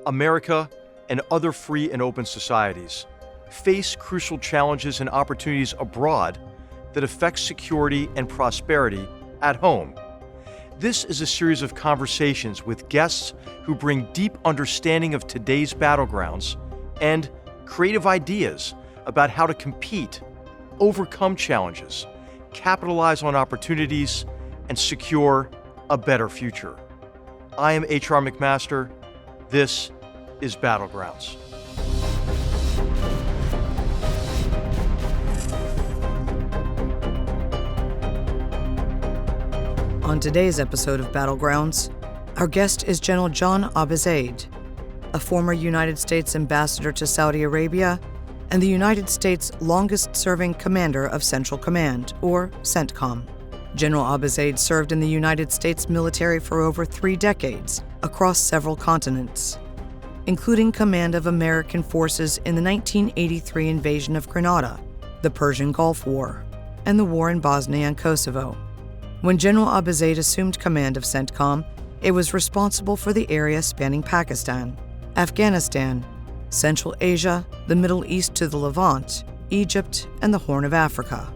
America and other free and open societies face crucial challenges and opportunities abroad that affect security and prosperity at home. This is a series of conversations with guests who bring deep understanding of today's battlegrounds and creative ideas about how to compete, overcome challenges, capitalize on opportunities, and secure a better future. I am H.R. McMaster. This is Battlegrounds. On today's episode of Battlegrounds, our guest is General John Abizaid, a former United States ambassador to Saudi Arabia and the United States' longest-serving commander of Central Command, or CENTCOM. General Abizaid served in the United States military for over 3 decades across several continents, including command of American forces in the 1983 invasion of Grenada, the Persian Gulf War, and the war in Bosnia and Kosovo. When General Abizaid assumed command of CENTCOM, it was responsible for the area spanning Pakistan, Afghanistan, Central Asia, the Middle East to the Levant, Egypt, and the Horn of Africa.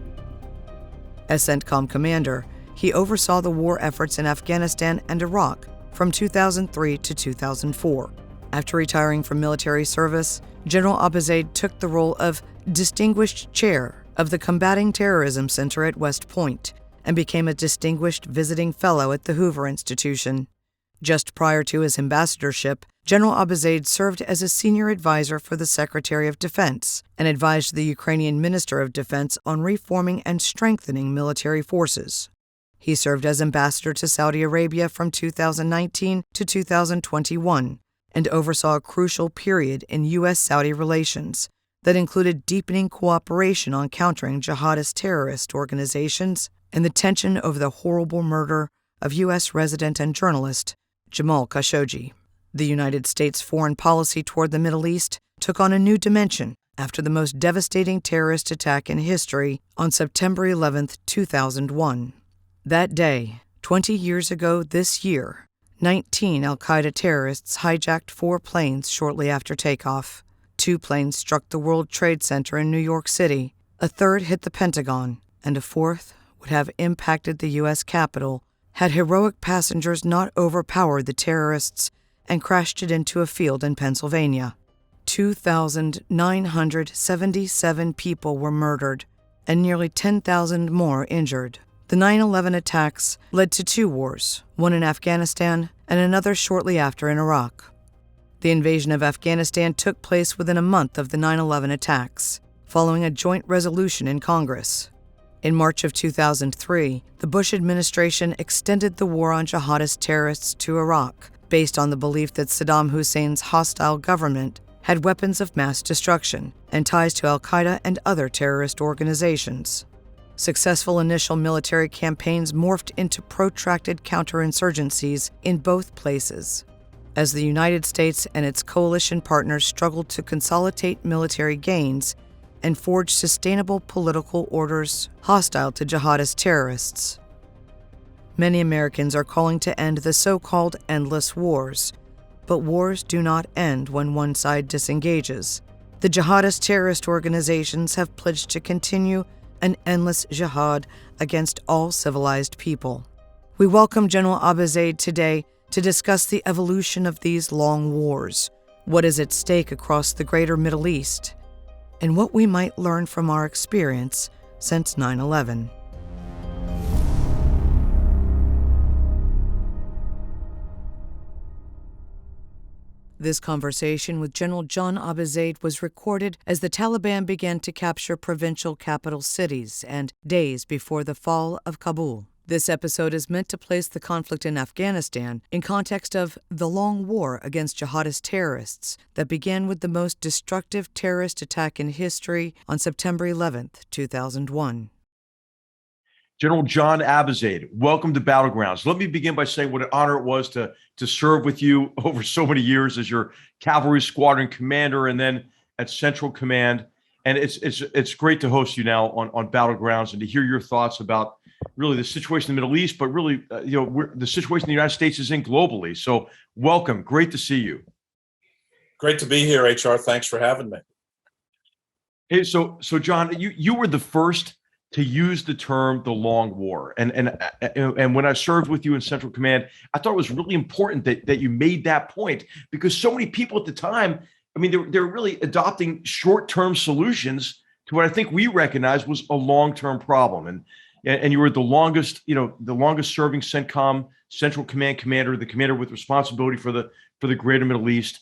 As CENTCOM commander, he oversaw the war efforts in Afghanistan and Iraq from 2003 to 2004. After retiring from military service, General Abizaid took the role of Distinguished Chair of the Combating Terrorism Center at West Point and became a Distinguished Visiting Fellow at the Hoover Institution. Just prior to his ambassadorship, General Abizaid served as a senior advisor for the Secretary of Defense and advised the Ukrainian Minister of Defense on reforming and strengthening military forces. He served as ambassador to Saudi Arabia from 2019 to 2021 and oversaw a crucial period in U.S.-Saudi relations that included deepening cooperation on countering jihadist terrorist organizations and the tension over the horrible murder of U.S. resident and journalist Jamal Khashoggi. The United States' foreign policy toward the Middle East took on a new dimension after the most devastating terrorist attack in history on September 11, 2001. That day, 20 years ago this year, 19 al-Qaeda terrorists hijacked 4 planes shortly after takeoff. 2 planes struck the World Trade Center in New York City, a third hit the Pentagon, and a fourth would have impacted the U.S. Capitol had heroic passengers not overpowered the terrorists and crashed it into a field in Pennsylvania. 2,977 people were murdered and nearly 10,000 more injured. The 9/11 attacks led to 2 wars, one in Afghanistan and another shortly after in Iraq. The invasion of Afghanistan took place within a month of the 9/11 attacks, following a joint resolution in Congress. In March of 2003, the Bush administration extended the war on jihadist terrorists to Iraq, based on the belief that Saddam Hussein's hostile government had weapons of mass destruction and ties to al-Qaeda and other terrorist organizations. Successful initial military campaigns morphed into protracted counterinsurgencies in both places. As the United States and its coalition partners struggled to consolidate military gains and forge sustainable political orders hostile to jihadist terrorists. Many Americans are calling to end the so-called endless wars, but wars do not end when one side disengages. The jihadist terrorist organizations have pledged to continue an endless jihad against all civilized people. We welcome General Abizaid today to discuss the evolution of these long wars, what is at stake across the greater Middle East, and what we might learn from our experience since 9/11. This conversation with General John Abizaid was recorded as the Taliban began to capture provincial capital cities and days before the fall of Kabul. This episode is meant to place the conflict in Afghanistan in context of the long war against jihadist terrorists that began with the most destructive terrorist attack in history on September 11, 2001. General John Abizaid, welcome to Battlegrounds. Let me begin by saying what an honor it was to serve with you over so many years as your cavalry squadron commander and then at Central Command. And it's great to host you now on Battlegrounds and to hear your thoughts about really the situation in the Middle East, but really, the situation the United States is in globally. So welcome. Great to see you. Great to be here, HR. Thanks for having me. Hey, so John, you were the first to use the term the Long War, and when I served with you in Central Command, I thought it was really important that you made that point, because so many people at the time, I mean, they're really adopting short-term solutions to what I think we recognized was a long-term problem, and you were the longest serving CENTCOM Central Command commander, the commander with responsibility for the Greater Middle East.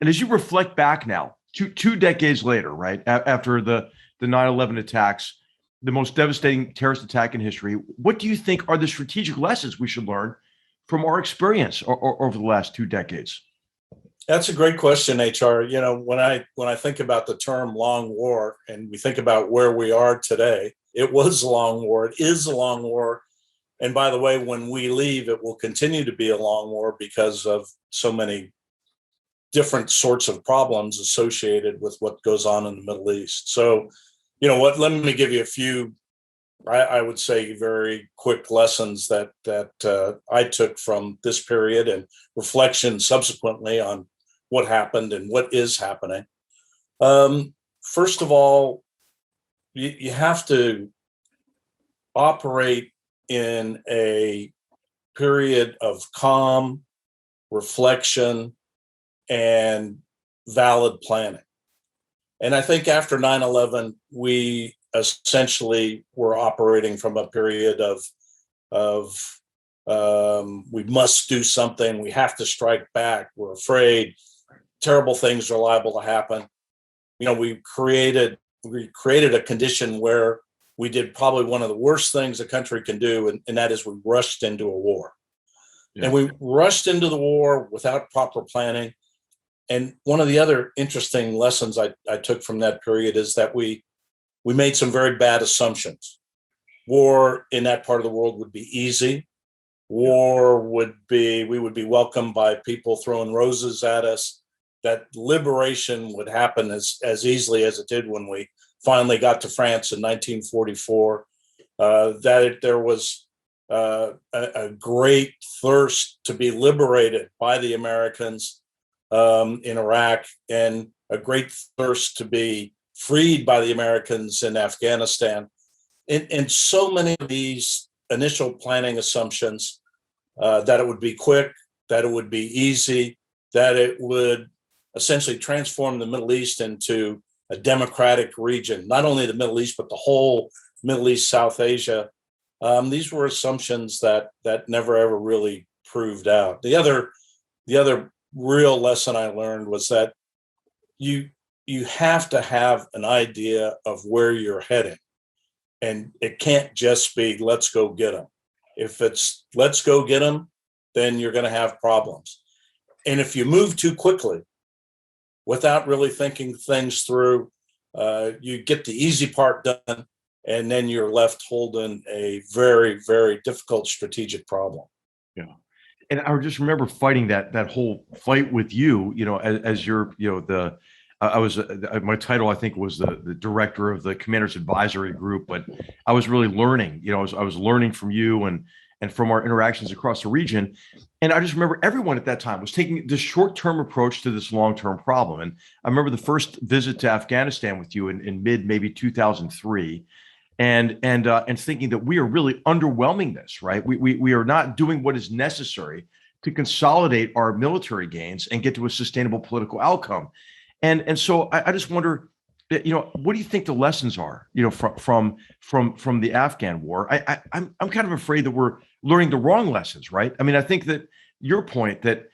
And as you reflect back now, two decades later, right after the 9/11 attacks, the most devastating terrorist attack in history, what do you think are the strategic lessons we should learn from our experience over the last 2 decades? That's a great question, HR. You know, when I think about the term long war and we think about where we are today, it was a long war. It is a long war. And by the way, when we leave, it will continue to be a long war because of so many different sorts of problems associated with what goes on in the Middle East. So, you know what, let me give you a few, I would say, very quick lessons that I took from this period and reflection subsequently on what happened and what is happening. First of all, you have to operate in a period of calm reflection and valid planning. And I think after 9/11, we essentially were operating from a period of we must do something, we have to strike back, we're afraid, terrible things are liable to happen. You know, we created a condition where we did probably one of the worst things a country can do, and that is we rushed into a war. Yeah. And we rushed into the war without proper planning. And one of the other interesting lessons I took from that period is that we made some very bad assumptions. War in that part of the world would be easy. War we would be welcomed by people throwing roses at us. That liberation would happen as easily as it did when we finally got to France in 1944. There was a great thirst to be liberated by the Americans in Iraq, and a great thirst to be freed by the Americans in Afghanistan. And so many of these initial planning assumptions, that it would be quick, that it would be easy, that it would essentially transform the Middle East into a democratic region, not only the Middle East, but the whole Middle East, South Asia. These were assumptions that never ever really proved out. The other real lesson I learned was that you have to have an idea of where you're heading, and it can't just be let's go get them. If it's let's go get them, then you're going to have problems. And if you move too quickly without really thinking things through, you get the easy part done, and then you're left holding a very, very difficult strategic problem. Yeah. And I just remember fighting that whole fight with you, as you're, my title, I think, was the director of the Commander's Advisory Group, but I was really learning, I was learning from you and from our interactions across the region. And I just remember everyone at that time was taking this short-term approach to this long-term problem. And I remember the first visit to Afghanistan with you in maybe 2003. And thinking that we are really underwhelming this, right? We are not doing what is necessary to consolidate our military gains and get to a sustainable political outcome. And so I just wonder, what do you think the lessons are, from the Afghan war? I'm kind of afraid that we're learning the wrong lessons, right? I mean, I think that your point that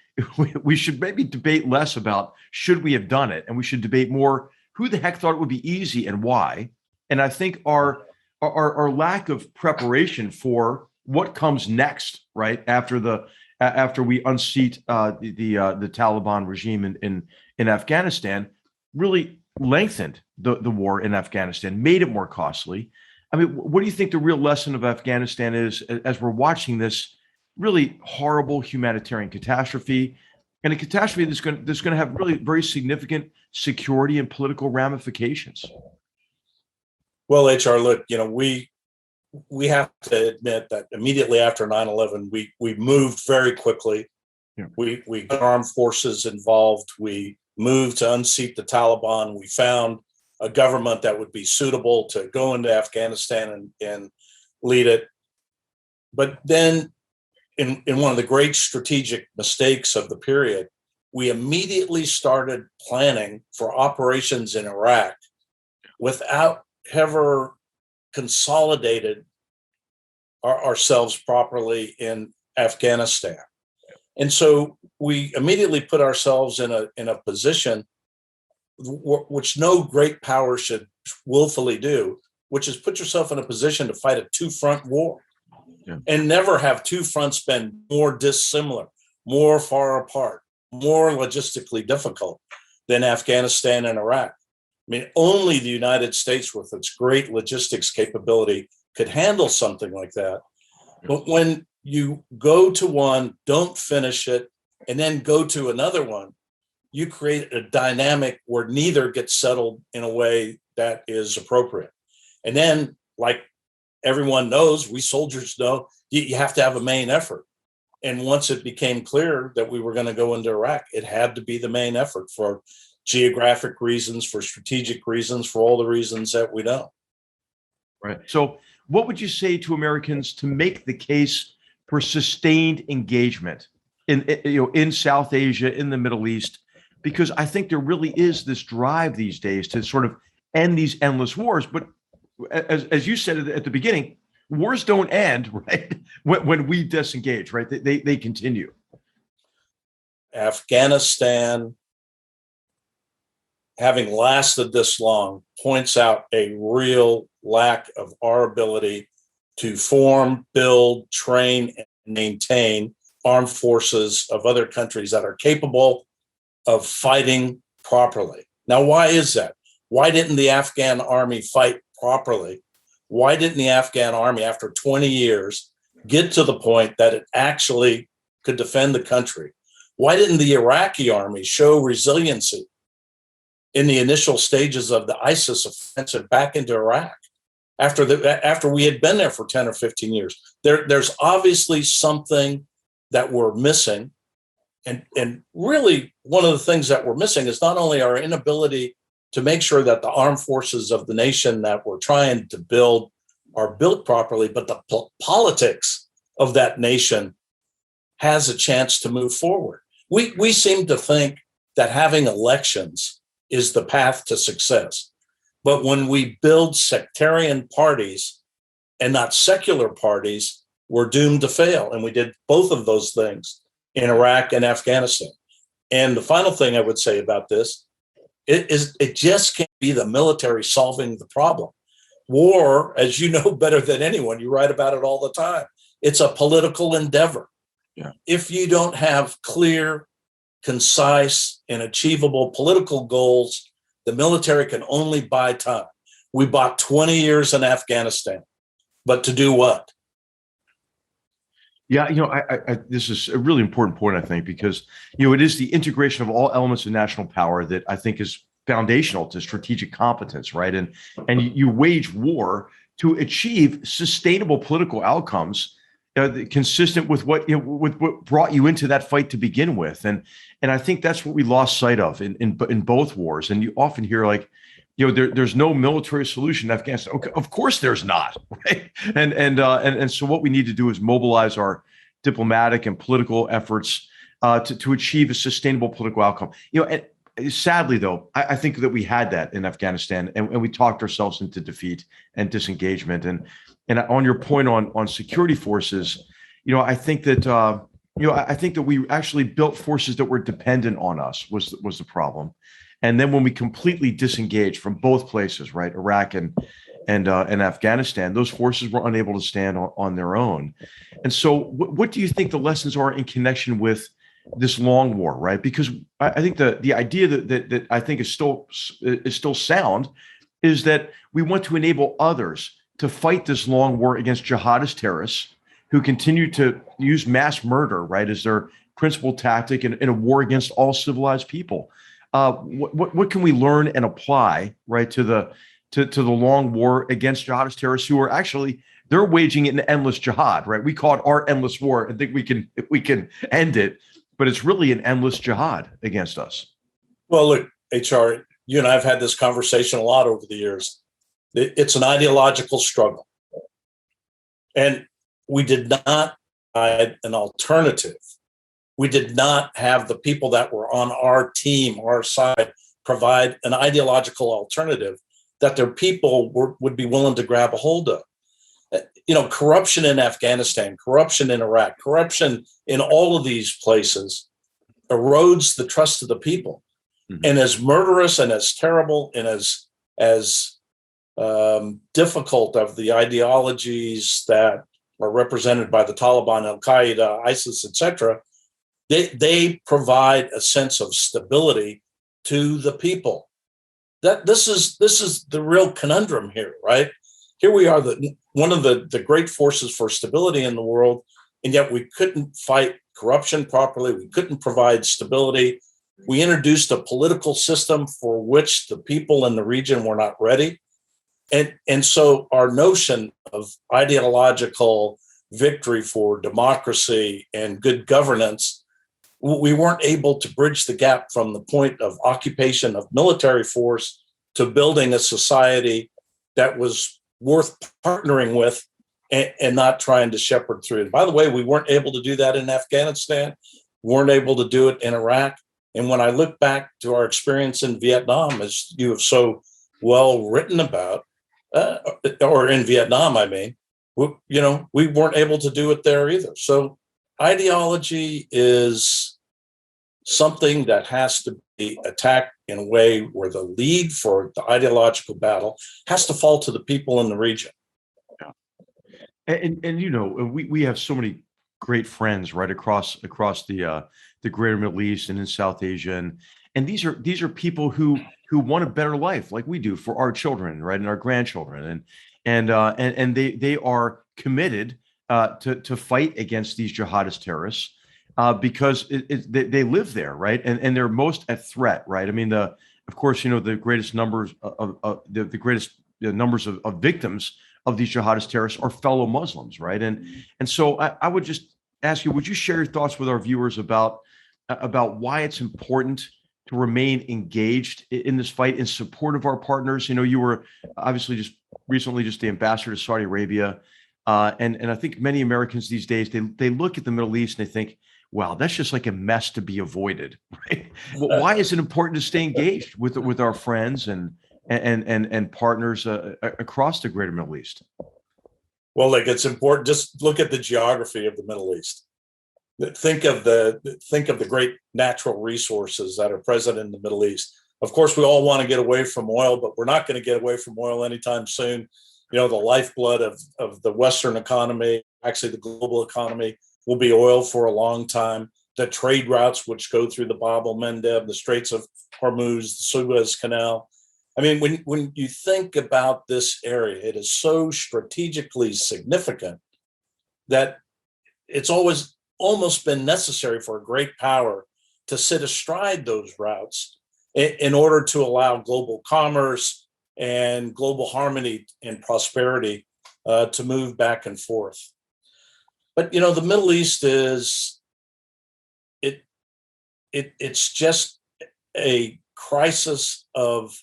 we should maybe debate less about should we have done it, and we should debate more who the heck thought it would be easy and why. And I think our lack of preparation for what comes next, right after we unseat the Taliban regime in Afghanistan, really lengthened the war in Afghanistan, made it more costly. I mean, what do you think the real lesson of Afghanistan is as we're watching this really horrible humanitarian catastrophe, and a catastrophe that's going to have really very significant security and political ramifications? Well, HR, look, we have to admit that immediately after 9/11, we moved very quickly. Yeah. We got armed forces involved. We move to unseat the Taliban. We found a government that would be suitable to go into Afghanistan and lead it. But then in one of the great strategic mistakes of the period, we immediately started planning for operations in Iraq without ever consolidated ourselves properly in Afghanistan. And so we immediately put ourselves in a position which no great power should willfully do, which is put yourself in a position to fight a two-front war. Yeah. And never have two fronts been more dissimilar, more far apart, more logistically difficult than Afghanistan and Iraq. I mean, only the United States with its great logistics capability could handle something like that. But when you go to one, don't finish it, and then go to another one, you create a dynamic where neither gets settled in a way that is appropriate. And then, like everyone knows, we soldiers know, you have to have a main effort. And once it became clear that we were going to go into Iraq, it had to be the main effort for geographic reasons, for strategic reasons, for all the reasons that we know. Right. So what would you say to Americans to make the case for sustained engagement in South Asia, in the Middle East? Because I think there really is this drive these days to sort of end these endless wars. But as you said at the beginning, wars don't end, right? When we disengage, right? They continue. Afghanistan, having lasted this long, points out a real lack of our ability to form, build, train, and maintain armed forces of other countries that are capable of fighting properly. Now, why is that? Why didn't the Afghan army fight properly? Why didn't the Afghan army, after 20 years, get to the point that it actually could defend the country? Why didn't the Iraqi army show resiliency in the initial stages of the ISIS offensive back into Iraq after we had been there for 10 or 15 years? There's obviously something that we're missing. And really, one of the things that we're missing is not only our inability to make sure that the armed forces of the nation that we're trying to build are built properly, but the politics of that nation has a chance to move forward. We seem to think that having elections is the path to success. But when we build sectarian parties and not secular parties, we're doomed to fail. And we did both of those things in Iraq and Afghanistan. And the final thing I would say about this is it just can't be the military solving the problem. War, as you know better than anyone, you write about it all the time. It's a political endeavor. Yeah. If you don't have clear, concise, and achievable political goals, the military can only buy time. We bought 20 years in Afghanistan, but to do what? Yeah, I this is a really important point, I think, because, it is the integration of all elements of national power that I think is foundational to strategic competence, right? And you wage war to achieve sustainable political outcomes consistent with what brought you into that fight to begin with. And I think that's what we lost sight of in both wars. And you often hear there's no military solution in Afghanistan. Okay, of course there's not, right? And so what we need to do is mobilize our diplomatic and political efforts to achieve a sustainable political outcome. And sadly, though, I think that we had that in Afghanistan, and we talked ourselves into defeat and disengagement. And on your point on security forces, I think that I think that we actually built forces that were dependent on us was the problem. And then when we completely disengaged from both places, right, Iraq and Afghanistan, those forces were unable to stand on their own. And so what do you think the lessons are in connection with this long war, right? Because I think the idea that I think is still sound is that we want to enable others to fight this long war against jihadist terrorists who continue to use mass murder, right, as their principal tactic in a war against all civilized people. What can we learn and apply, right, to the long war against jihadist terrorists who are actually they're waging an endless jihad, right? We call it our endless war. I think we can end it, but it's really an endless jihad against us. Well, look, HR, you and I have had this conversation a lot over the years. It's an ideological struggle. And we did not provide an alternative. We did not have the people that were on our team, our side, provide an ideological alternative that their people would be willing to grab a hold of. Corruption in Afghanistan, corruption in Iraq, corruption in all of these places erodes the trust of the people. Mm-hmm. And as murderous and as terrible and as difficult of the ideologies that are represented by the Taliban, Al Qaeda, ISIS, etc., they provide a sense of stability to the people. That this is the real conundrum here, right? Here we are, one of the great forces for stability in the world, and yet we couldn't fight corruption properly. We couldn't provide stability. We introduced a political system for which the people in the region were not ready. And so our notion of ideological victory for democracy and good governance, we weren't able to bridge the gap from the point of occupation of military force to building a society that was worth partnering with and not trying to shepherd through. And by the way, we weren't able to do that in Afghanistan, weren't able to do it in Iraq. And when I look back to our experience in Vietnam, as you have so well written about, or in Vietnam, I mean, we weren't able to do it there either. So ideology is something that has to be attacked in a way where the lead for the ideological battle has to fall to the people in the region. Yeah. And we have so many great friends right across the greater Middle East and in South Asia, and these are people who want a better life like we do for our children, right, and our grandchildren, and they are committed to fight against these jihadist terrorists because they live there, right, and they're most at threat, right. I mean, of course, the greatest numbers of the greatest numbers of victims of these jihadist terrorists are fellow Muslims, right, and so I would just ask you, would you share your thoughts with our viewers about why it's important to remain engaged in this fight in support of our partners? You were obviously just recently the ambassador to Saudi Arabia. And I think many Americans these days, they look at the Middle East and they think, wow, that's just like a mess to be avoided, right? Well, why is it important to stay engaged with our friends and partners across the greater Middle East? Well, it's important. Just look at the geography of the Middle East. Think of the great natural resources that are present in the Middle East. Of course, we all want to get away from oil, but we're not going to get away from oil anytime soon. The lifeblood of the Western economy, actually the global economy, will be oil for a long time. The trade routes which go through the Bab el-Mandeb, the Straits of Hormuz, the Suez Canal. I mean, when you think about this area, it is so strategically significant that it's almost been necessary for a great power to sit astride those routes in order to allow global commerce and global harmony and prosperity to move back and forth. But the Middle East it's just a crisis of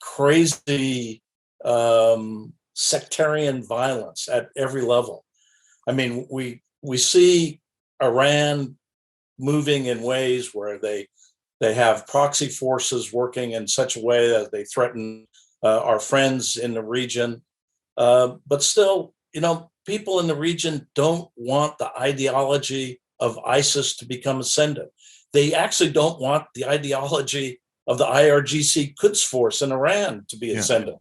crazy sectarian violence at every level. I mean, we see Iran moving in ways where they have proxy forces working in such a way that they threaten our friends in the region. But still, people in the region don't want the ideology of ISIS to become ascendant. They actually don't want the ideology of the IRGC Quds Force in Iran to be ascendant.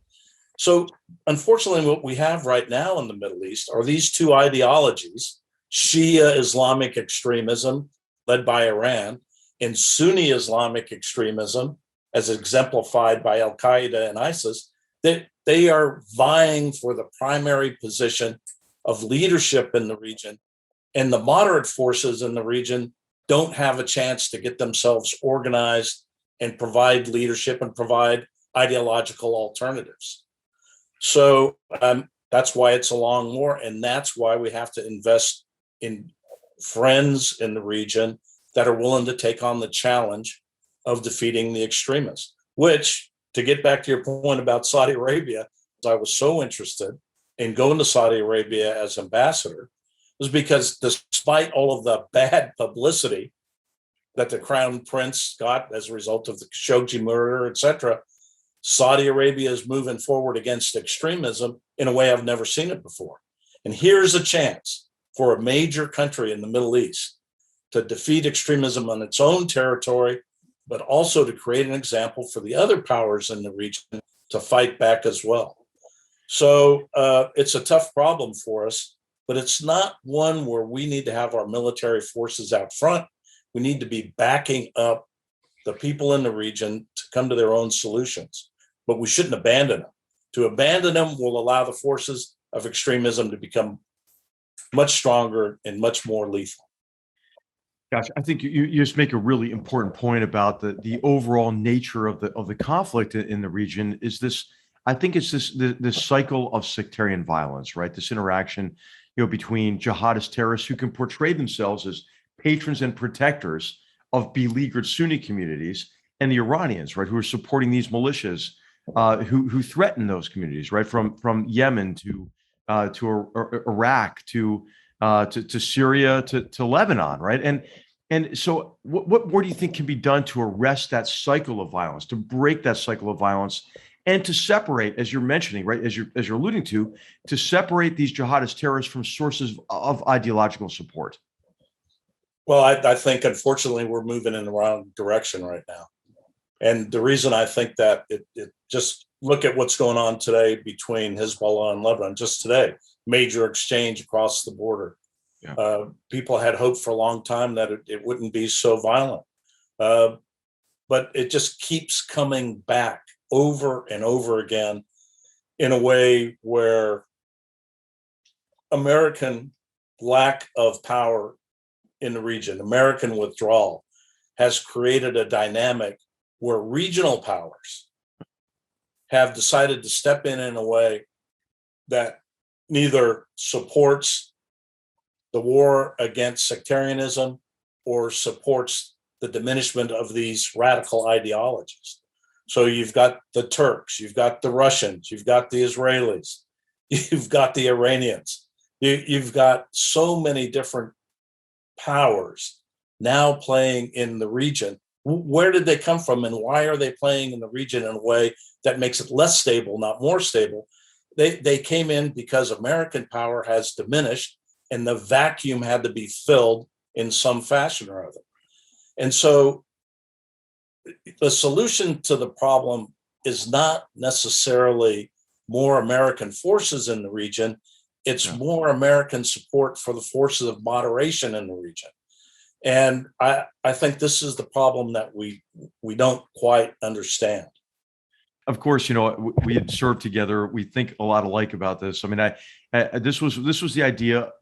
So unfortunately, what we have right now in the Middle East are these two ideologies, Shia Islamic extremism led by Iran and Sunni Islamic extremism as exemplified by Al Qaeda and ISIS, that they are vying for the primary position of leadership in the region. And the moderate forces in the region don't have a chance to get themselves organized and provide leadership and provide ideological alternatives. So that's why it's a long war. And that's why we have to invest in friends in the region that are willing to take on the challenge of defeating the extremists, which, to get back to your point about Saudi Arabia, I was so interested in going to Saudi Arabia as ambassador was because despite all of the bad publicity that the crown prince got as a result of the Khashoggi murder, etc., Saudi Arabia is moving forward against extremism in a way I've never seen it before. And here's a chance for a major country in the Middle East to defeat extremism on its own territory, but also to create an example for the other powers in the region to fight back as well. So it's a tough problem for us, but it's not one where we need to have our military forces out front. We need to be backing up the people in the region to come to their own solutions, but we shouldn't abandon them. To abandon them will allow the forces of extremism to become much stronger and much more lethal. Gosh, I think you just make a really important point about the overall nature of the conflict in the region. Is this? I think it's this cycle of sectarian violence, right? This interaction, between jihadist terrorists who can portray themselves as patrons and protectors of beleaguered Sunni communities, and the Iranians, right, who are supporting these militias who threaten those communities, right, from Yemen to Iraq to Syria to Lebanon, right, and so what more do you think can be done to arrest that cycle of violence, to break that cycle of violence, and to separate, as you're mentioning, right, as you're alluding to separate these jihadist terrorists from sources of ideological support? Well, I think, unfortunately, we're moving in the wrong direction right now. And the reason I think that, it just look at what's going on today between Hezbollah and Lebanon, just today, major exchange across the border. Yeah. People had hoped for a long time that it wouldn't be so violent. But it just keeps coming back over and over again in a way where American lack of power in the region, American withdrawal, has created a dynamic where regional powers have decided to step in a way that neither supports the war against sectarianism or supports the diminishment of these radical ideologies. So you've got the Turks, you've got the Russians, you've got the Israelis, you've got the Iranians, you've got so many different powers now playing in the region. Where did they come from, and why are they playing in the region in a way that makes it less stable, not more stable? They came in because American power has diminished, and the vacuum had to be filled in some fashion or other. And so the solution to the problem is not necessarily more American forces in the region. It's more American support for the forces of moderation in the region. And I think this is the problem that we don't quite understand. Of course, we had served together. We think a lot alike about this. I mean, this was the idea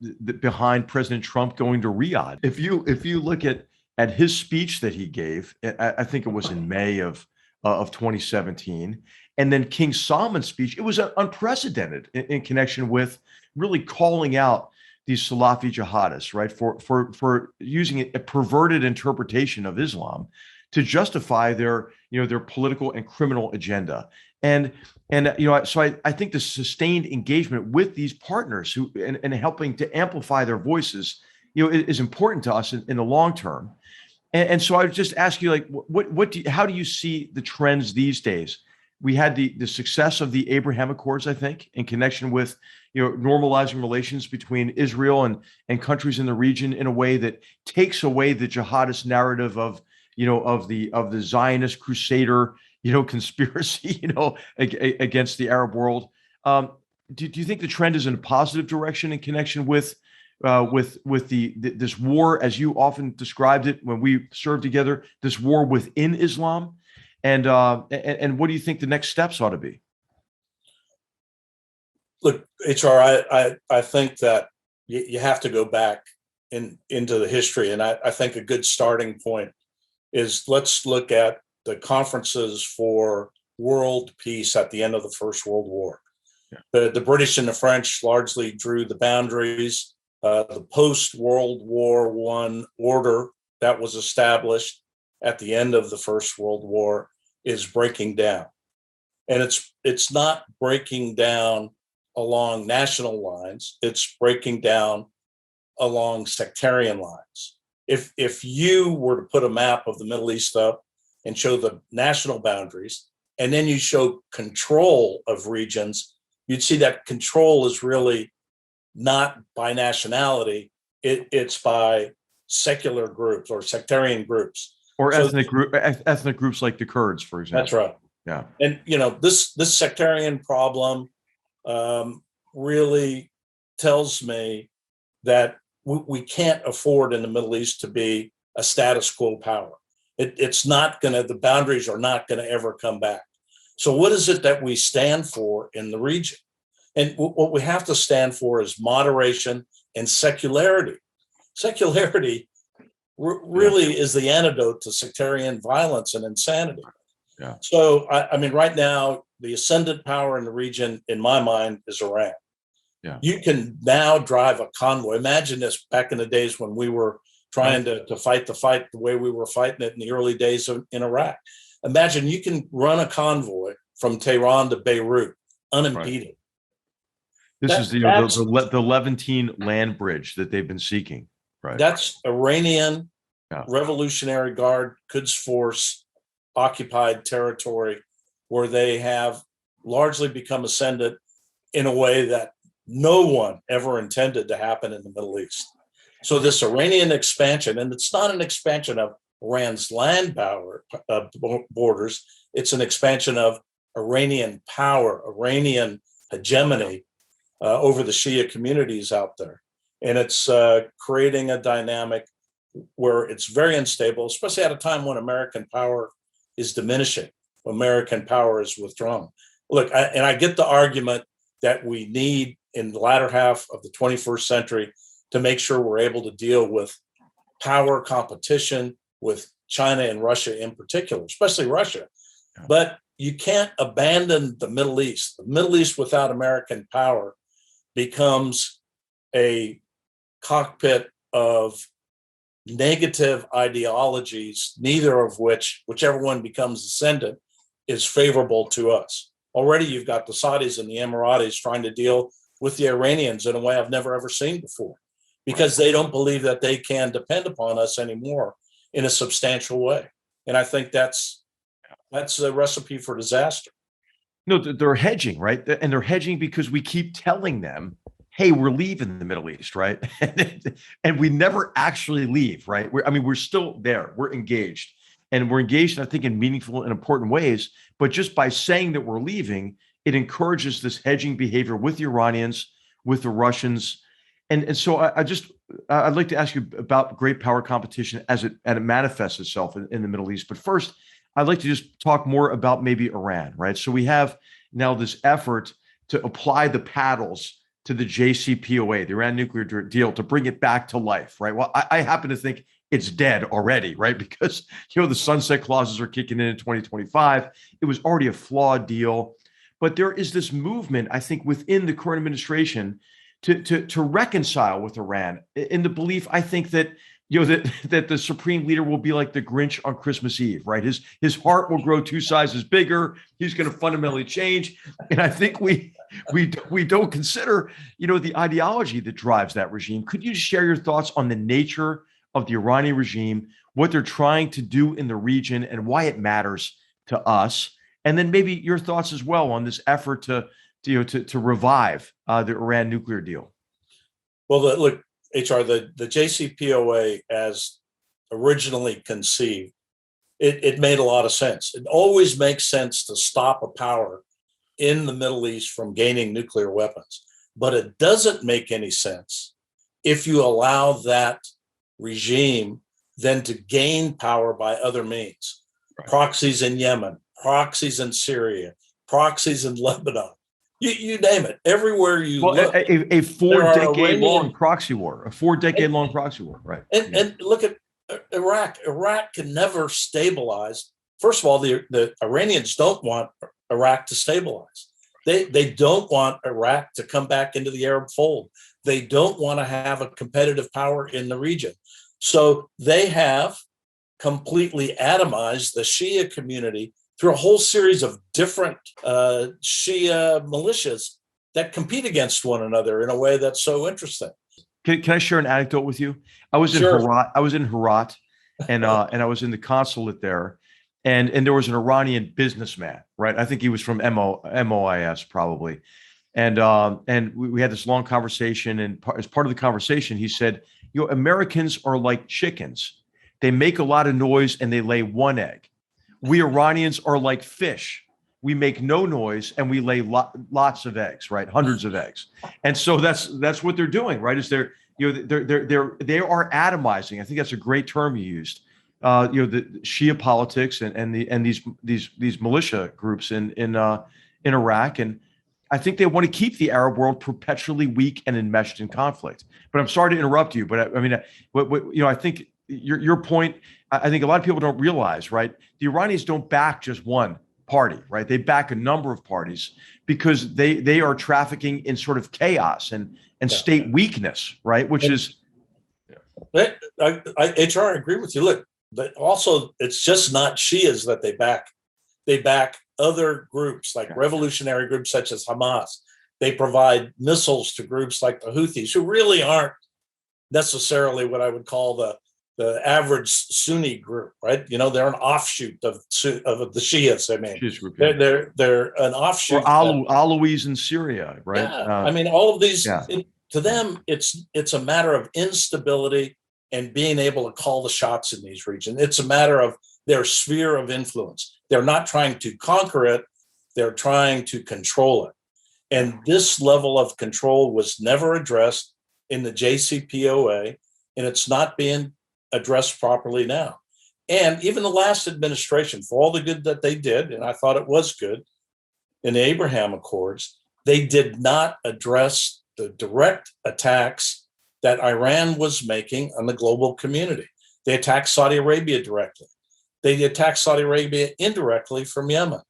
behind President Trump going to Riyadh. If you look at his speech that he gave, I think it was in May of 2017, and then King Solomon's speech, it was unprecedented in connection with really calling out these Salafi jihadists, right, for using a perverted interpretation of Islam to justify their political and criminal agenda. And so I think the sustained engagement with these partners and helping to amplify their voices, is important to us in the long term. And so I would just ask you, how do you see the trends these days? We had the success of the Abraham Accords, I think, in connection with normalizing relations between Israel and countries in the region in a way that takes away the jihadist narrative of the Zionist crusader conspiracy against the Arab world. Do you think the trend is in a positive direction in connection with this war, as you often described it when we served together, this war within Islam? And what do you think the next steps ought to be? Look, HR, I think that you have to go back into the history. And I think a good starting point is, let's look at the conferences for world peace at the end of the First World War. Yeah. The British and the French largely drew the boundaries. The post-World War I order that was established at the end of the First World War is breaking down. And it's not breaking down along national lines, it's breaking down along sectarian lines. If you were to put a map of the Middle East up and show the national boundaries, and then you show control of regions, you'd see that control is really not by nationality, it's by secular groups or sectarian groups. Or ethnic groups like the Kurds, for example. That's right. Yeah. And, this sectarian problem really tells me that we can't afford in the Middle East to be a status quo power. The boundaries are not going to ever come back. So what is it that we stand for in the region? And what we have to stand for is moderation and secularity. Secularity really is the antidote to sectarian violence and insanity. Yeah. So, right now, the ascendant power in the region, in my mind, is Iran. Yeah. You can now drive a convoy. Imagine this back in the days when we were trying to fight the fight the way we were fighting it in the early days in Iraq. Imagine you can run a convoy from Tehran to Beirut unimpeded. Right. This is the Levantine land bridge that they've been seeking. Right. That's Iranian Revolutionary Guard, Quds Force occupied territory where they have largely become ascendant in a way that no one ever intended to happen in the Middle East. So this Iranian expansion, and it's not an expansion of Iran's land power borders, it's an expansion of Iranian power, Iranian hegemony over the Shia communities out there. And it's creating a dynamic where it's very unstable, especially at a time when American power is diminishing, American power is withdrawn. Look, I get the argument that we need in the latter half of the 21st century to make sure we're able to deal with power competition with China and Russia in particular, especially Russia. But you can't abandon the Middle East. The Middle East without American power becomes a cockpit of negative ideologies, neither of whichever one becomes ascendant, is favorable to us. Already you've got the Saudis and the Emiratis trying to deal with the Iranians in a way I've never ever seen before, because they don't believe that they can depend upon us anymore in a substantial way. And I think that's a recipe for disaster. No, they're hedging, right? And they're hedging because we keep telling them, hey, we're leaving the Middle East, right? And we never actually leave, right? We're still there. We're engaged. And we're engaged, I think, in meaningful and important ways. But just by saying that we're leaving, it encourages this hedging behavior with the Iranians, with the Russians. And so I'd like to ask you about great power competition as it manifests itself in the Middle East. But first, I'd like to just talk more about maybe Iran, right? So we have now this effort to apply the paddles to the JCPOA, the Iran nuclear deal, to bring it back to life, right? Well, I happen to think it's dead already, right? Because, the sunset clauses are kicking in 2025. It was already a flawed deal. But there is this movement, I think, within the current administration to reconcile with Iran, in the belief, I think, that that the supreme leader will be like the Grinch on Christmas Eve, right? His heart will grow 2 sizes bigger. He's going to fundamentally change. And I think we don't consider, the ideology that drives that regime. Could you share your thoughts on the nature of the Iranian regime, what they're trying to do in the region, and why it matters to us? And then maybe your thoughts as well on this effort to revive the Iran nuclear deal. Well, look, HR, the JCPOA, as originally conceived, it made a lot of sense. It always makes sense to stop a power in the Middle East from gaining nuclear weapons. But it doesn't make any sense if you allow that regime then to gain power by other means. Right. Proxies in Yemen, proxies in Syria, proxies in Lebanon. You name it. Everywhere you look. A 4-decade-long proxy war. A 4-decade-long proxy war, right. And look at Iraq. Iraq can never stabilize. First of all, the Iranians don't want Iraq to stabilize. They don't want Iraq to come back into the Arab fold. They don't want to have a competitive power in the region. So they have completely atomized the Shia community through a whole series of different Shia militias that compete against one another in a way that's so interesting. Can I share an anecdote with you? I was in Sure. Herat. I was in Herat, and I was in the consulate there, and there was an Iranian businessman, right? I think he was from MOIS probably, and we had this long conversation, and as part of the conversation, he said, "You know, Americans are like chickens. They make a lot of noise and they lay one egg. We Iranians are like fish. We make no noise and we lay lots of eggs, right? Hundreds of eggs." And so that's what they're doing, right? Is they are atomizing. I think that's a great term you used. The Shia politics and these militia groups in Iraq, and I think they want to keep the Arab world perpetually weak and enmeshed in conflict. But I'm sorry to interrupt you, but I mean, I think your point. I think a lot of people don't realize, right? The Iranians don't back just one party, right? They back a number of parties because they are trafficking in sort of chaos and state weakness, right? Which is HR, I agree with you. Look, but also it's just not Shias that they back. They back other groups like revolutionary groups such as Hamas. They provide missiles to groups like the Houthis, who really aren't necessarily what I would call the average Sunni group, right? You know, they're an offshoot of the Shias. I mean, they're an offshoot. Or Alawis in Syria, right? Yeah, I mean, all of these. To them, it's a matter of instability and being able to call the shots in these regions. It's a matter of their sphere of influence. They're not trying to conquer it; they're trying to control it. And this level of control was never addressed in the JCPOA, and it's not being addressed properly now. And even the last administration, for all the good that they did, and I thought it was good in the Abraham Accords, they did not address the direct attacks that Iran was making on the global community. They attacked Saudi Arabia directly. They attacked Saudi Arabia indirectly from Yemen.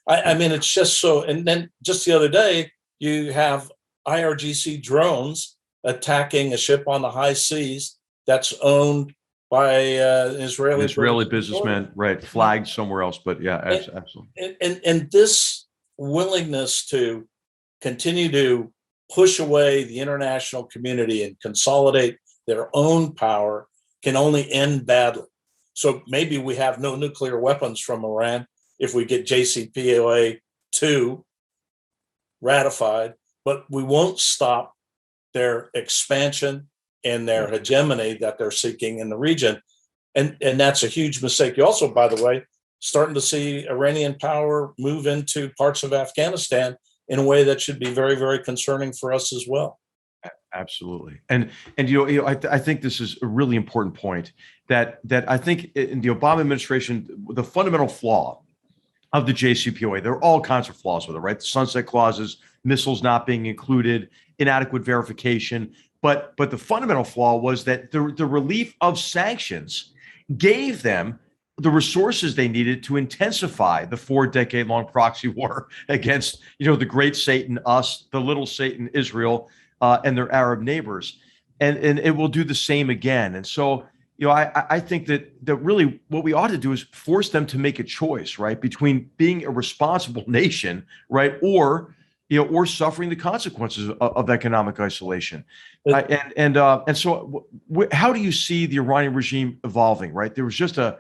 I mean, it's just so. And then just the other day, you have IRGC drones attacking a ship on the high seas that's owned by an Israeli businessman, right? Flagged somewhere else, but yeah, absolutely. And this willingness to continue to push away the international community and consolidate their own power can only end badly. So maybe we have no nuclear weapons from Iran if we get JCPOA 2 ratified, but we won't stop their expansion and their hegemony that they're seeking in the region. And that's a huge mistake. You also, by the way, starting to see Iranian power move into parts of Afghanistan in a way that should be very, very concerning for us as well. Absolutely. And I think this is a really important point that I think in the Obama administration, the fundamental flaw of the JCPOA, there are all kinds of flaws with it, right? The sunset clauses, missiles not being included, inadequate verification. But the fundamental flaw was that the relief of sanctions gave them the resources they needed to intensify the 4-decade-long proxy war against, the great Satan, us, the little Satan, Israel, and their Arab neighbors. And it will do the same again. And so, I think that really what we ought to do is force them to make a choice, right, between being a responsible nation, right, or suffering the consequences of economic isolation. And so how do you see the Iranian regime evolving, right? There was just an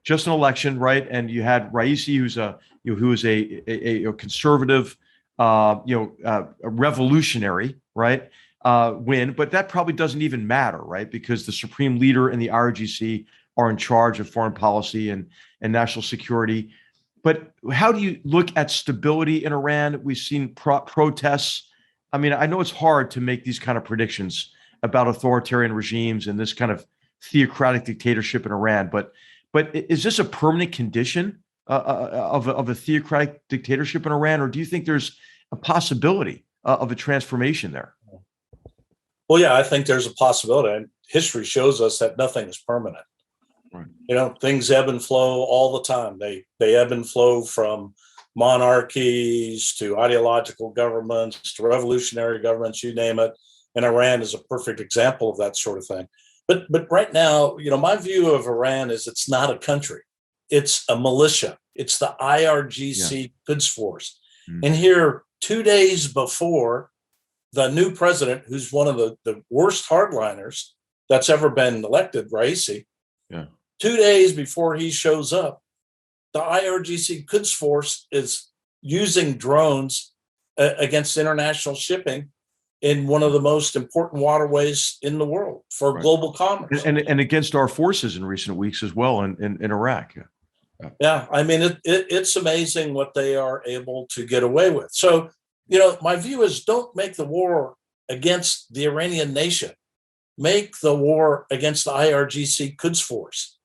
election, right? And you had Raisi, who is a conservative, a revolutionary, right? Win, but that probably doesn't even matter, right? Because the supreme leader and the IRGC are in charge of foreign policy and national security. But how do you look at stability in Iran? We've seen protests. I mean, I know it's hard to make these kind of predictions about authoritarian regimes and this kind of theocratic dictatorship in Iran. But is this a permanent condition of a theocratic dictatorship in Iran, or do you think there's a possibility of a transformation there? Well, yeah, I think there's a possibility. And history shows us that nothing is permanent. Right. Things ebb and flow all the time. They ebb and flow from monarchies to ideological governments to revolutionary governments, you name it. And Iran is a perfect example of that sort of thing. But right now, my view of Iran is it's not a country. It's a militia. It's the IRGC Quds Force. And here, 2 days before the new president, who's one of the worst hardliners that's ever been elected, Raisi, 2 days before he shows up, the IRGC Quds Force is using drones against international shipping in one of the most important waterways in the world for global commerce. And against our forces in recent weeks as well in Iraq. Yeah, I mean, it's amazing what they are able to get away with. So, my view is don't make the war against the Iranian nation. Make the war against the IRGC Quds Force.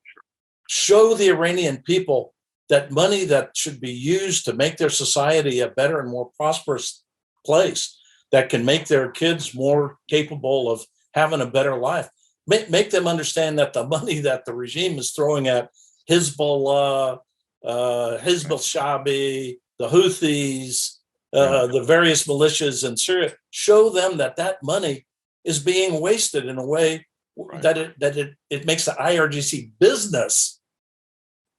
Show the Iranian people that money that should be used to make their society a better and more prosperous place, that can make their kids more capable of having a better life. Make them understand that the money that the regime is throwing at Hezbollah, Hizb al-Shabi, the Houthis, the various militias in Syria, show them that money is being wasted in a way that it makes the IRGC business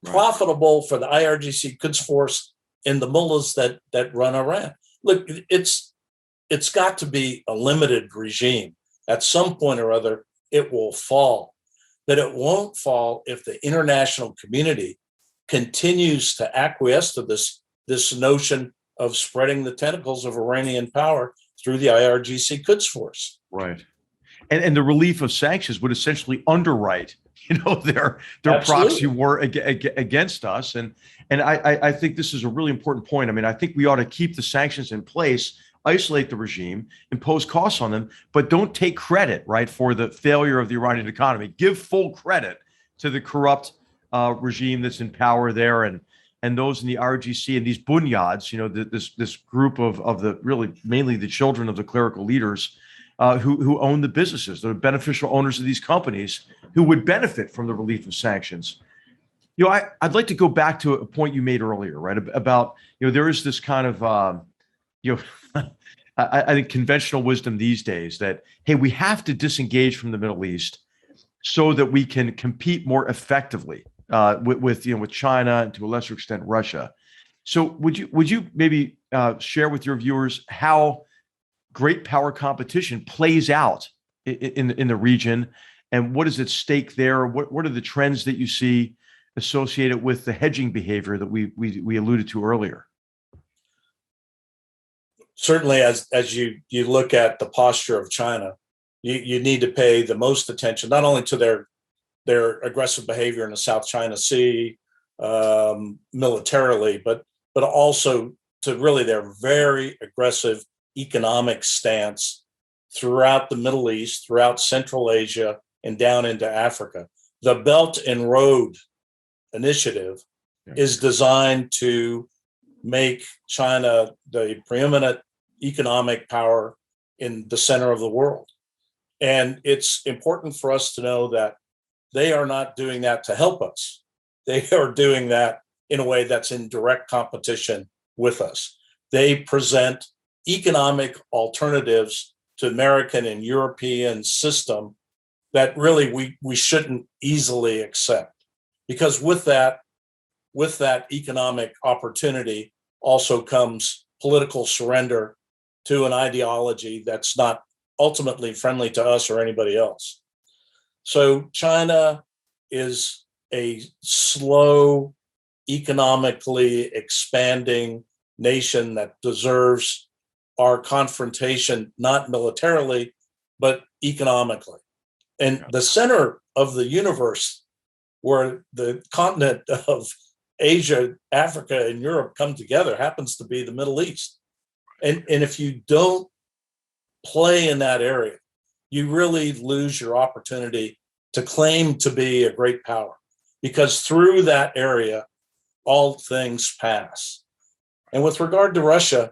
profitable for the IRGC Quds Force and the mullahs that run Iran. Look, it's got to be a limited regime. At some point or other, it will fall. But it won't fall if the international community continues to acquiesce to this notion of spreading the tentacles of Iranian power through the IRGC Quds Force. Right. And the relief of sanctions would essentially underwrite, their proxy war against us. And I think this is a really important point. I mean, I think we ought to keep the sanctions in place, isolate the regime, impose costs on them, but don't take credit, right, for the failure of the Iranian economy. Give full credit to the corrupt regime that's in power there, and those in the IRGC and these bunyads, this group of the really mainly the children of the clerical leaders who own the businesses, the beneficial owners of these companies who would benefit from the relief of sanctions. I'd like to go back to a point you made earlier, right, about there is this kind of I think conventional wisdom these days that, hey, we have to disengage from the Middle East so that we can compete more effectively with China and to a lesser extent Russia. So would you maybe share with your viewers how great power competition plays out in the region, and what is at stake there? What are the trends that you see associated with the hedging behavior that we alluded to earlier? Certainly, as you look at the posture of China, you need to pay the most attention, not only to their aggressive behavior in the South China Sea militarily, but also to really their very aggressive economic stance throughout the Middle East, throughout Central Asia, and down into Africa. The Belt and Road Initiative is designed to make China the preeminent economic power in the center of the world. And it's important for us to know that they are not doing that to help us. They are doing that in a way that's in direct competition with us. They present economic alternatives to American and European system that really we shouldn't easily accept. Because with that economic opportunity also comes political surrender to an ideology that's not ultimately friendly to us or anybody else. So China is a slow, economically expanding nation that deserves our confrontation, not militarily, but economically. And the center of the universe, where the continent of Asia, Africa, and Europe come together, happens to be the Middle East. And if you don't play in that area, you really lose your opportunity to claim to be a great power, because through that area, all things pass. And with regard to Russia,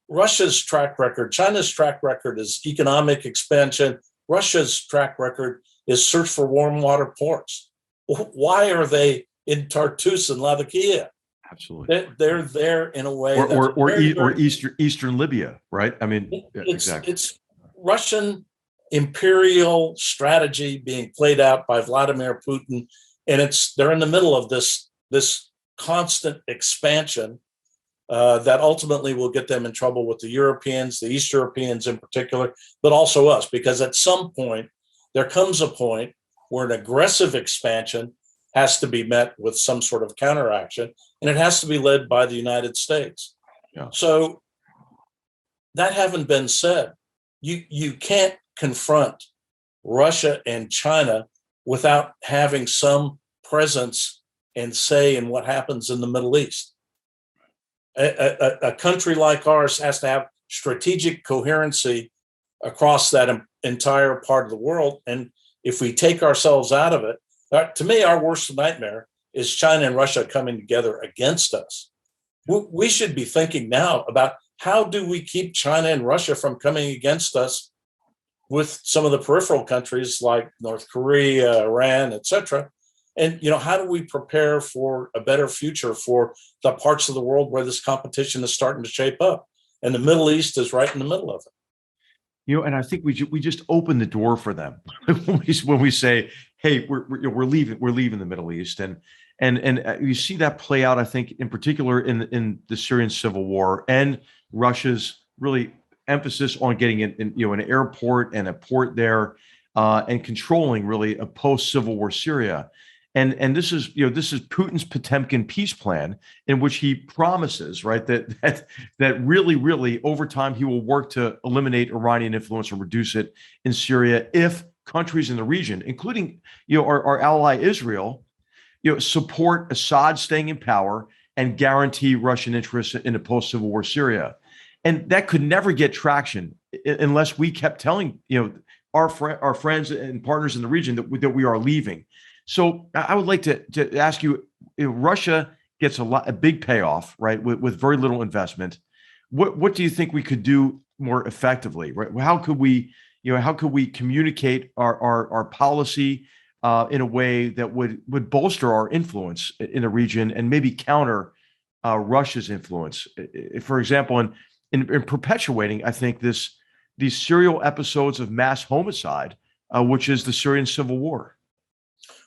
Russia's track record, China's track record is economic expansion. Russia's track record is search for warm water ports. Why are they in Tartus and Latakia? Absolutely. They're there in a way or Eastern Libya, right? I mean, exactly. It's Russian imperial strategy being played out by Vladimir Putin, and they're in the middle of this constant expansion that ultimately will get them in trouble with the Europeans, the East Europeans in particular, but also us, because at some point, there comes a point where an aggressive expansion has to be met with some sort of counteraction, and it has to be led by the United States. Yeah. So that having been said, you can't confront Russia and China without having some presence and say in what happens in the Middle East. A country like ours has to have strategic coherency across that entire part of the world. And if we take ourselves out of it, to me, our worst nightmare is China and Russia coming together against us. We should be thinking now about how do we keep China and Russia from coming against us with some of the peripheral countries like North Korea, Iran, et cetera. And, how do we prepare for a better future for the parts of the world where this competition is starting to shape up? And the Middle East is right in the middle of it. And I think we just open the door for them when we say, "Hey, we're leaving the Middle East," and you see that play out. I think, in particular, in the Syrian civil war and Russia's really emphasis on getting an airport and a port there, and controlling really a post-Civil War Syria. And this is Putin's Potemkin peace plan, in which he promises, right, that really over time he will work to eliminate Iranian influence or reduce it in Syria if countries in the region, including our ally Israel, support Assad staying in power and guarantee Russian interests in a post-Civil War Syria. And that could never get traction unless we kept telling our friends and partners in the region that we are leaving. So I would like to ask you, Russia gets a big payoff, right, with very little investment. What do you think we could do more effectively, right? How could we communicate our policy in a way that would bolster our influence in the region and maybe counter Russia's influence? For example, in perpetuating, I think, these serial episodes of mass homicide, which is the Syrian civil war.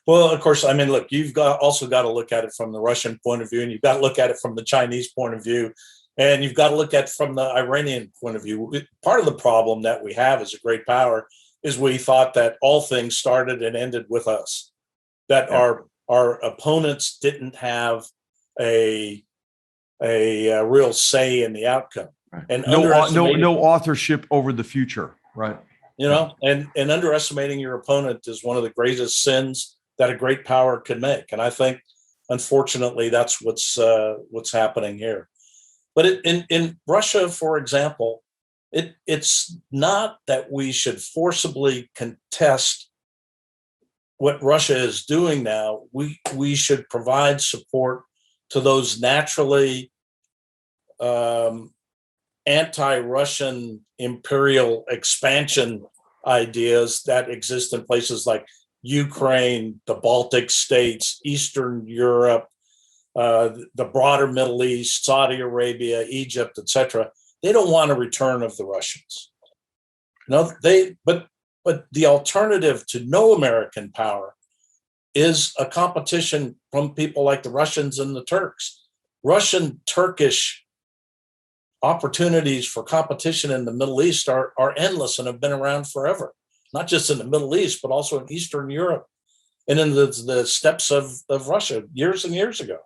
Well, of course, look, you've also got to look at it from the Russian point of view, and you've got to look at it from the Chinese point of view, and you've got to look at it from the Iranian point of view. Part of the problem that we have as a great power is we thought that all things started and ended with us, that our opponents didn't have a real say in the outcome. Right. And no authorship over the future, right? And underestimating your opponent is one of the greatest sins that a great power can make. And I think, unfortunately, that's what's happening here. But in Russia, for example, it's not that we should forcibly contest what Russia is doing now. We should provide support to those naturally anti-Russian imperial expansion ideas that exist in places like Ukraine, the Baltic states, Eastern Europe, the broader Middle East, Saudi Arabia, Egypt, etc. They don't want a return of the Russians. But the alternative to no American power is a competition from people like the Russians and the Turks. Russian-Turkish opportunities for competition in the Middle East are endless and have been around forever, not just in the Middle East, but also in Eastern Europe and in the steppes of Russia years and years ago.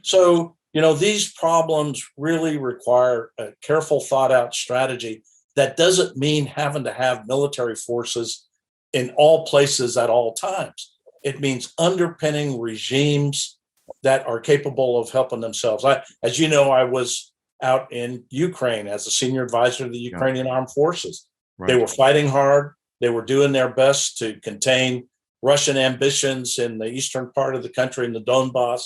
So, these problems really require a careful, thought out strategy that doesn't mean having to have military forces in all places at all times. It means underpinning regimes that are capable of helping themselves. As you know, I was out in Ukraine as a senior advisor to the Ukrainian Armed Forces. Right. They were fighting hard. They were doing their best to contain Russian ambitions in the eastern part of the country, in the Donbass.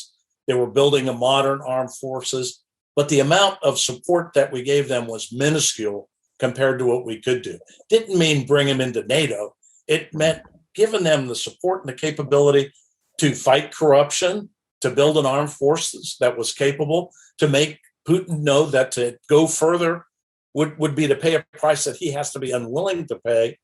They were building a modern armed forces, but the amount of support that we gave them was minuscule compared to what we could do. Didn't mean bring them into NATO. It meant giving them the support and the capability to fight corruption, to build an armed forces that was capable, to make Putin know that to go further would be to pay a price that he has to be unwilling to pay.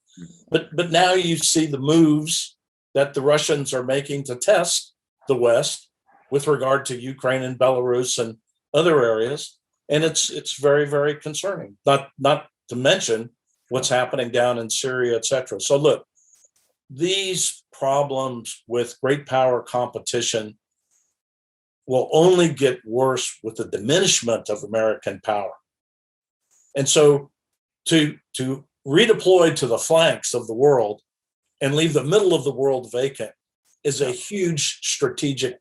But now you see the moves that the Russians are making to test the West with regard to Ukraine and Belarus and other areas. And it's very, very concerning, not to mention what's happening down in Syria, et cetera. So look, these problems with great power competition will only get worse with the diminishment of American power. And so to redeploy to the flanks of the world and leave the middle of the world vacant is a huge strategic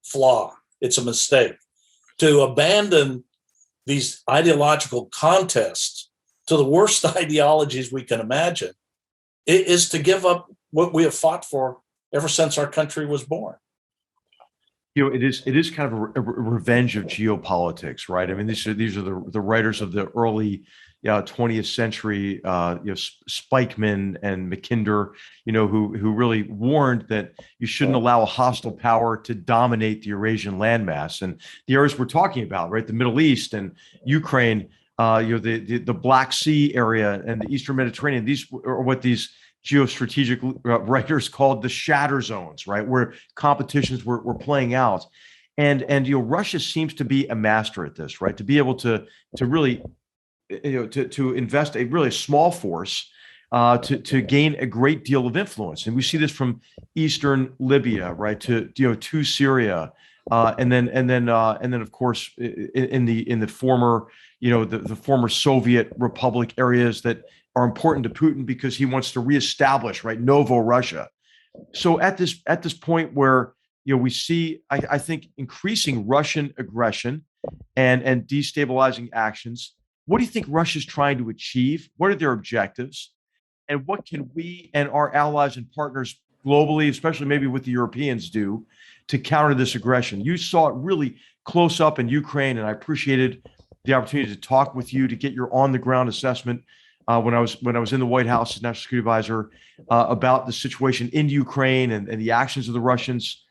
flaw. It's a mistake. To abandon these ideological contests to the worst ideologies we can imagine is to give up what we have fought for ever since our country was born. It is kind of a revenge of geopolitics, right? I mean, these are the writers of the early 20th century, Spikeman and Mackinder, who really warned that you shouldn't allow a hostile power to dominate the Eurasian landmass. And the areas we're talking about, right, the Middle East and Ukraine, the Black Sea area and the Eastern Mediterranean, these are what these geostrategic writers called the shatter zones, right, where competitions were playing out. And Russia seems to be a master at this, right, to be able to really to invest a really small force to gain a great deal of influence. And we see this from Eastern Libya, right, to Syria, and then of course in the former the former Soviet Republic areas that are important to Putin because he wants to reestablish, right, Novo Russia. So at this point where we see, I think, increasing Russian aggression and destabilizing actions, what do you think Russia's trying to achieve? What are their objectives? And what can we and our allies and partners globally, especially maybe with the Europeans, do to counter this aggression? You saw it really close up in Ukraine, and I appreciated the opportunity to talk with you to get your on-the-ground assessment when I was in the White House as National Security Advisor about the situation in Ukraine and the actions of the Russians.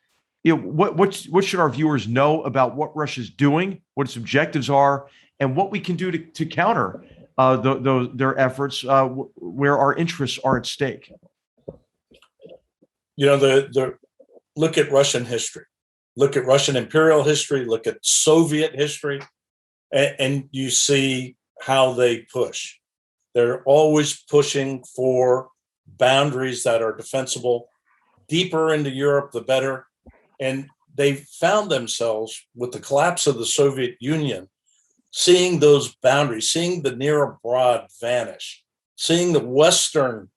What should our viewers know about what Russia's doing, what its objectives are, and what we can do to counter their efforts where our interests are at stake? Look at Russian history, look at Russian imperial history, look at Soviet history, and you see how they push. They're always pushing for boundaries that are defensible. Deeper into Europe, the better. And they found themselves with the collapse of the Soviet Union, seeing those boundaries, seeing the near abroad vanish, seeing the Western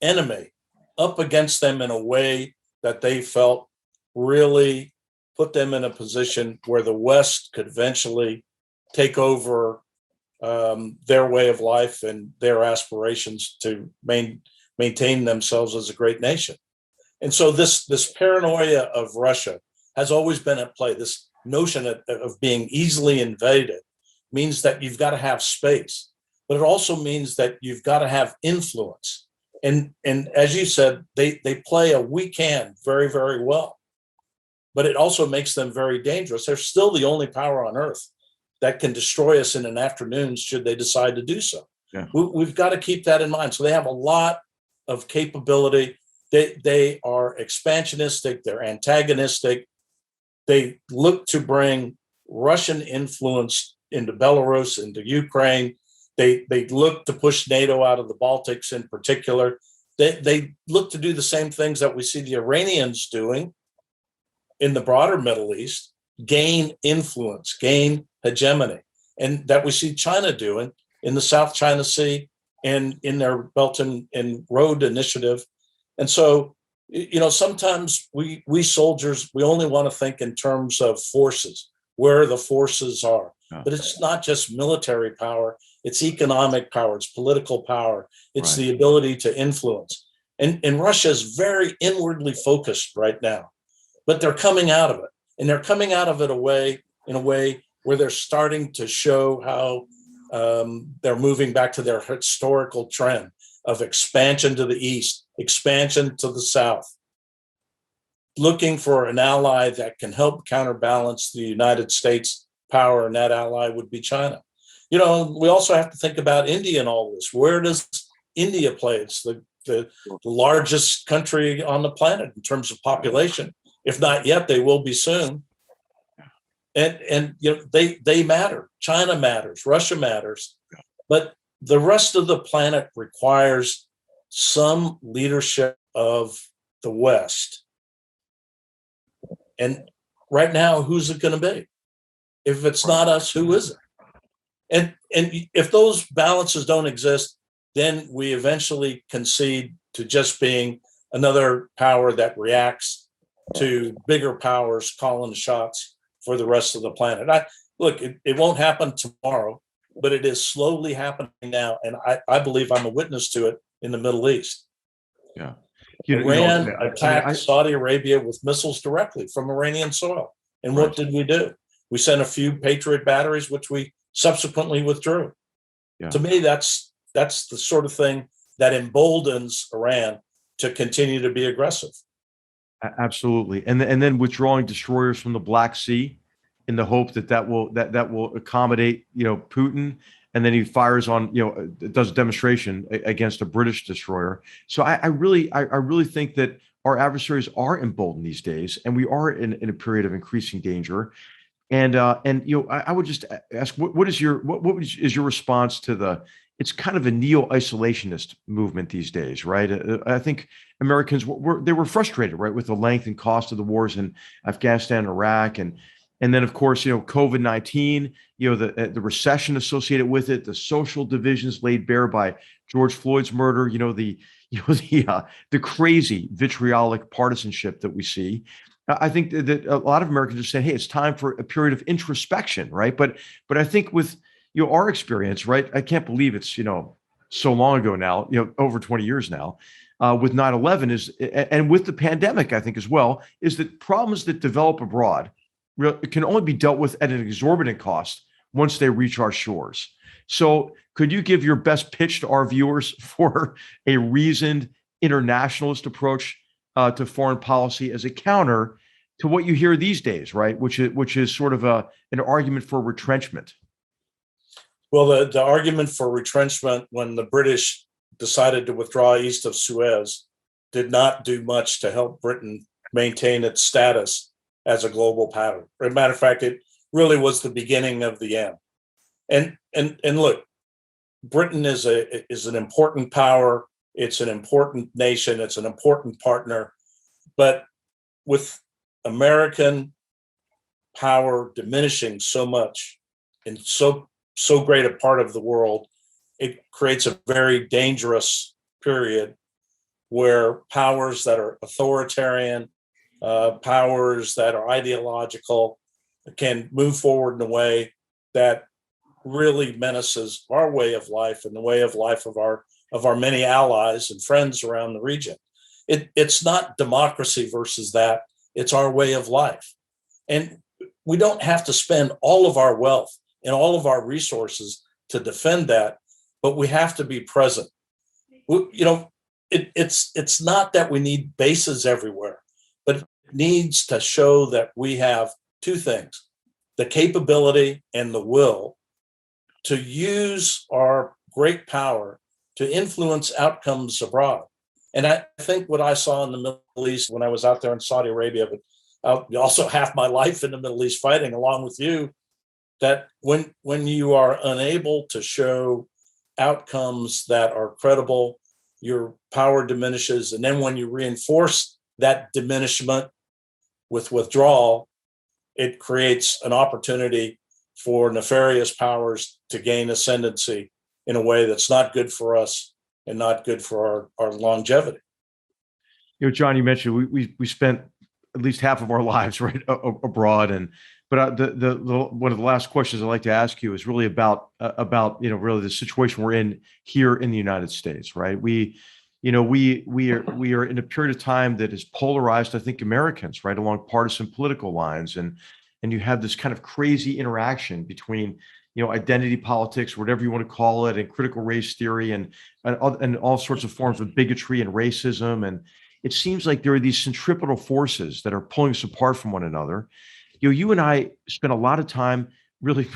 enemy up against them in a way that they felt really put them in a position where the West could eventually take over their way of life and their aspirations to maintain themselves as a great nation. And so this paranoia of Russia has always been at play. This notion of being easily invaded means that you've got to have space, but it also means that you've got to have influence. And as you said, they play a weak hand very, very well, but it also makes them very dangerous. They're still the only power on earth that can destroy us in an afternoon should they decide to do so. Yeah. We've got to keep that in mind. So they have a lot of capability. They are expansionistic. They're antagonistic. They look to bring Russian influence into Belarus, into Ukraine. They look to push NATO out of the Baltics in particular. They look to do the same things that we see the Iranians doing in the broader Middle East, gain influence, gain hegemony, and that we see China doing in the South China Sea and in their Belt and Road Initiative. And so, sometimes we soldiers, we only want to think in terms of forces, where the forces are. But it's not just military power, it's economic power, it's political power, it's the ability to influence. And Russia is very inwardly focused right now, but they're coming out of it. And they're coming out of it in a way where they're starting to show how they're moving back to their historical trend of expansion to the east, expansion to the south, looking for an ally that can help counterbalance the United States power, and that ally would be China. We also have to think about India in all this. Where does India play? It's the the largest country on the planet in terms of population. If not yet, they will be soon. And they matter. China matters. Russia matters. But the rest of the planet requires some leadership of the West. And right now, who's it going to be? If it's not us, who is it? And if those balances don't exist, then we eventually concede to just being another power that reacts to bigger powers calling the shots for the rest of the planet. It won't happen tomorrow, but it is slowly happening now. And I believe I'm a witness to it in the Middle East. Yeah. Iran attacked Saudi Arabia with missiles directly from Iranian soil. And what did we do? We sent a few Patriot batteries, which we subsequently withdrew. Yeah. To me, that's the sort of thing that emboldens Iran to continue to be aggressive. Absolutely. And then withdrawing destroyers from the Black Sea in the hope that will accommodate, Putin. And then he fires on, does a demonstration against a British destroyer. So I really think that our adversaries are emboldened these days, and we are in a period of increasing danger. And I would just ask, what is your response to it's kind of a neo-isolationist movement these days, right? I think Americans were frustrated, right, with the length and cost of the wars in Afghanistan and Iraq, and then of course, COVID-19, the recession associated with it, the social divisions laid bare by George Floyd's murder, the crazy vitriolic partisanship that we see. I think that a lot of Americans are saying, hey, it's time for a period of introspection, right? But I think with our experience, right? I can't believe it's so long ago now, over 20 years now, with 9/11 and with the pandemic, I think as well, is that problems that develop abroad can only be dealt with at an exorbitant cost once they reach our shores. So could you give your best pitch to our viewers for a reasoned internationalist approach to foreign policy as a counter to what you hear these days, right? Which is sort of an argument for retrenchment. Well, the argument for retrenchment when the British decided to withdraw east of Suez did not do much to help Britain maintain its status as a global power. As a matter of fact, it really was the beginning of the end. And look, Britain is an important power. It's an important nation. It's an important partner. But with American power diminishing so much in so great a part of the world, it creates a very dangerous period where powers that are authoritarian, powers that are ideological can move forward in a way that really menaces our way of life and the way of life of our many allies and friends around the region. It's not democracy versus that. It's our way of life. And we don't have to spend all of our wealth and all of our resources to defend that, but we have to be present. It's not that we need bases everywhere, but it needs to show that we have two things: the capability and the will to use our great power to influence outcomes abroad. And I think what I saw in the Middle East when I was out there in Saudi Arabia, but also half my life in the Middle East fighting along with you, that when you are unable to show outcomes that are credible, your power diminishes. And then when you reinforce that diminishment with withdrawal, it creates an opportunity for nefarious powers to gain ascendancy in a way that's not good for us and not good for our longevity. John, you mentioned we spent at least half of our lives abroad, but the one of the last questions I'd like to ask you is really about really the situation we're in here in the United States, right? We are in a period of time that has polarized, I think, Americans, right, along partisan political lines, and you have this kind of crazy interaction between identity politics, whatever you want to call it, and critical race theory, and all sorts of forms of bigotry and racism. And it seems like there are these centripetal forces that are pulling us apart from one another. You and I spent a lot of time really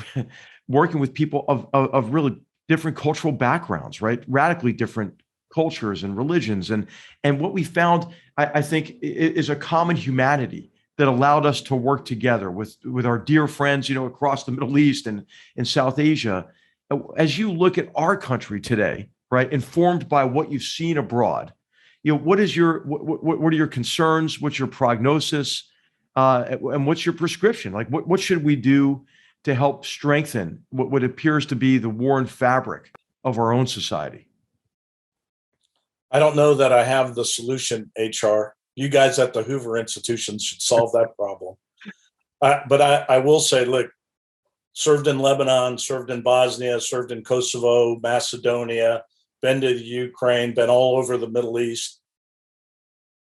working with people of really different cultural backgrounds, right? Radically different cultures and religions. And what we found, I think, is a common humanity that allowed us to work together with our dear friends, across the Middle East and in South Asia. As you look at our country today, right, informed by what you've seen abroad, what are your concerns? What's your prognosis? And what's your prescription? Like, what should we do to help strengthen what appears to be the worn fabric of our own society? I don't know that I have the solution, HR. You guys at the Hoover Institution should solve that problem. But I will say, look, served in Lebanon, served in Bosnia, served in Kosovo, Macedonia, been to the Ukraine, been all over the Middle East.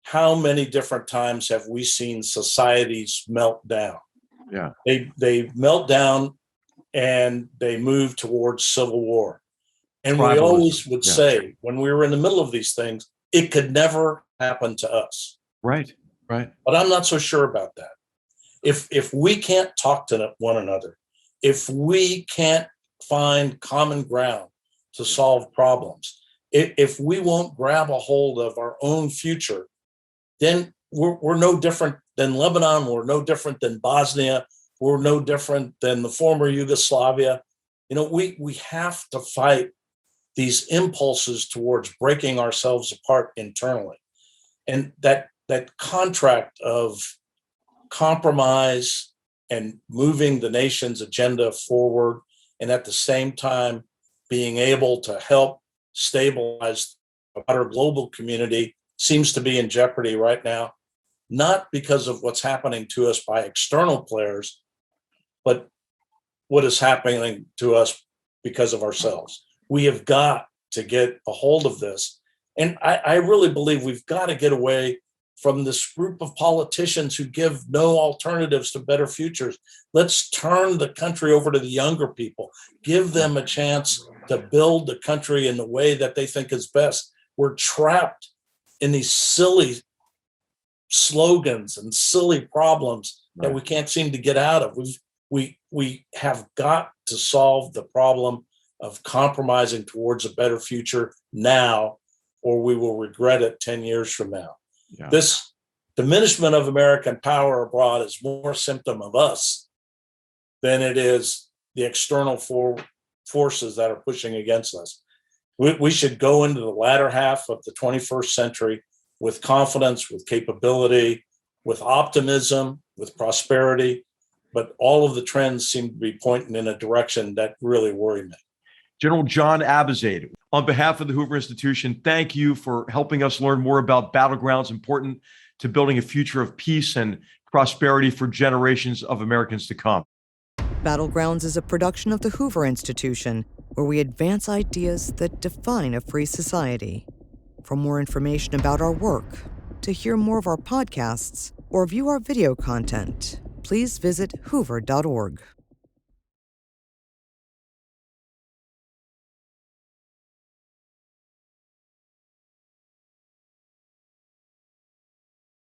How many different times have we seen societies melt down? Yeah. They melt down and they move towards civil war. And Tribalism. we always would say, when we were in the middle of these things, it could never happen to us. Right. But I'm not so sure about that. If we can't talk to one another, if we can't find common ground to solve problems, if we won't grab a hold of our own future, then we're no different than Lebanon. We're no different than Bosnia. We're no different than the former Yugoslavia. We have to fight these impulses towards breaking ourselves apart internally. And that contract of compromise and moving the nation's agenda forward, and at the same time being able to help stabilize the broader global community, seems to be in jeopardy right now, not because of what's happening to us by external players, but what is happening to us because of ourselves. We have got to get a hold of this. And I really believe we've got to get away from this group of politicians who give no alternatives to better futures. Let's turn the country over to the younger people, give them a chance to build the country in the way that they think is best. We're trapped in these silly slogans and silly problems that we can't seem to get out of. We have got to solve the problem of compromising towards a better future now, or we will regret it 10 years from now. Yeah. This diminishment of American power abroad is more a symptom of us than it is the external forces that are pushing against us. We should go into the latter half of the 21st century with confidence, with capability, with optimism, with prosperity, but all of the trends seem to be pointing in a direction that really worry me. General John Abizaid, on behalf of the Hoover Institution, thank you for helping us learn more about Battlegrounds, important to building a future of peace and prosperity for generations of Americans to come. Battlegrounds is a production of the Hoover Institution, where we advance ideas that define a free society. For more information about our work, to hear more of our podcasts, or view our video content, please visit hoover.org.